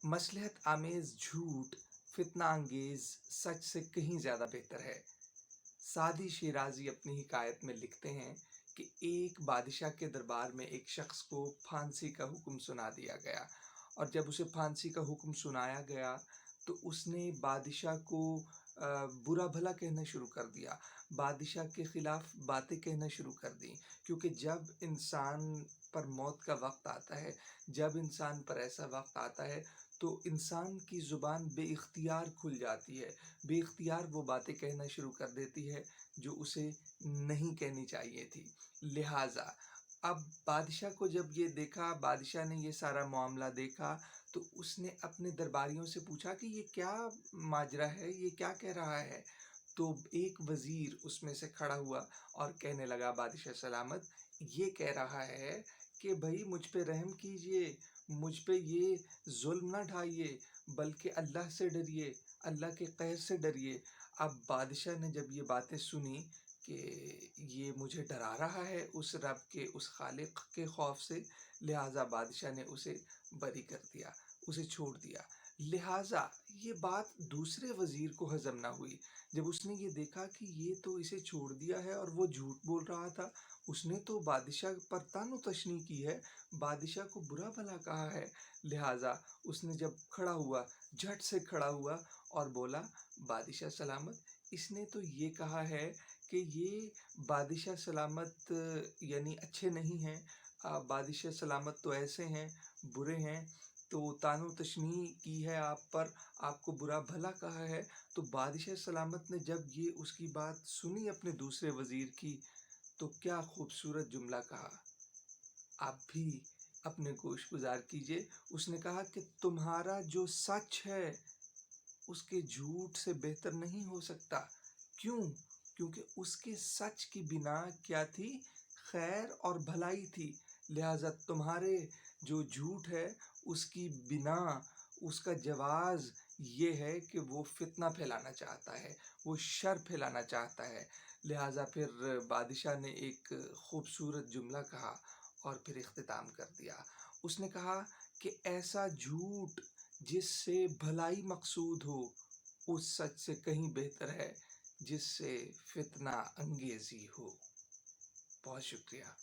मसलहत आमेज झूठ फितना अंगेज सच से कहीं ज़्यादा बेहतर है। सादी शिराजी अपनी हिकायत में लिखते हैं कि एक बादशाह के दरबार में एक शख्स को फांसी का हुक्म सुना दिया गया, और जब उसे फांसी का हुक्म सुनाया गया तो उसने बादशाह को बुरा भला कहना शुरू कर दिया, बादशाह के ख़िलाफ़ बातें कहना शुरू कर दी। क्योंकि जब इंसान पर मौत का वक्त आता है, जब इंसान पर ऐसा वक्त आता है तो इंसान की ज़ुबान बेइख्तियार खुल जाती है, बेइख्तियार वो बातें कहना शुरू कर देती है जो उसे नहीं कहनी चाहिए थी। लिहाजा अब बादशाह को जब ये देखा, बादशाह ने ये सारा मामला देखा, तो उसने अपने दरबारियों से पूछा कि ये क्या माजरा है, ये क्या कह रहा है। तो एक वज़ीर उसमें से खड़ा हुआ और कहने लगा, बादशाह सलामत, ये कह रहा है कि भाई मुझ पे रहम कीजिए, मुझ पे ये जुल्म ना ढाइए, बल्कि अल्लाह से डरिए, अल्लाह के कहर से डरिए। अब बादशाह ने जब ये बातें सुनी कि ये मुझे डरा रहा है उस रब के, उस खालिक के खौफ से, लिहाजा बादशाह ने उसे बरी कर दिया, उसे छोड़ दिया। लिहाजा ये बात दूसरे वज़ीर को हज़म ना हुई। जब उसने ये देखा कि ये तो इसे छोड़ दिया है और वो झूठ बोल रहा था, उसने तो बादशाह पर तानो तशनी की है, बादशाह को बुरा भला कहा है। लिहाजा उसने जब खड़ा हुआ, झट से खड़ा हुआ और बोला, बादशाह सलामत, इसने तो ये कहा है कि ये बादशाह सलामत यानी अच्छे नहीं हैं, बादशाह सलामत तो ऐसे हैं, बुरे हैं, तो तानो तशनी की है आप पर, आपको बुरा भला कहा है। तो बादशाह सलामत ने जब ये उसकी बात सुनी अपने दूसरे वज़ीर की, तो क्या खूबसूरत जुमला कहा, आप भी अपने गोश गुजार कीजिए। उसने कहा कि तुम्हारा जो सच है उसके झूठ से बेहतर नहीं हो सकता। क्यों? क्योंकि उसके सच की बिना क्या थी? खैर और भलाई थी। लिहाजा तुम्हारे जो झूठ है उसकी बिना, उसका जवाज़ ये है कि वो फितना फैलाना चाहता है, वो शर फैलाना चाहता है। लिहाजा फिर बादशाह ने एक खूबसूरत जुमला कहा और फिर इख्तिताम कर दिया। उसने कहा कि ऐसा झूठ जिससे भलाई मकसूद हो, उस सच से कहीं बेहतर है जिससे फितना अंगेज़ी हो। बहुत शुक्रिया।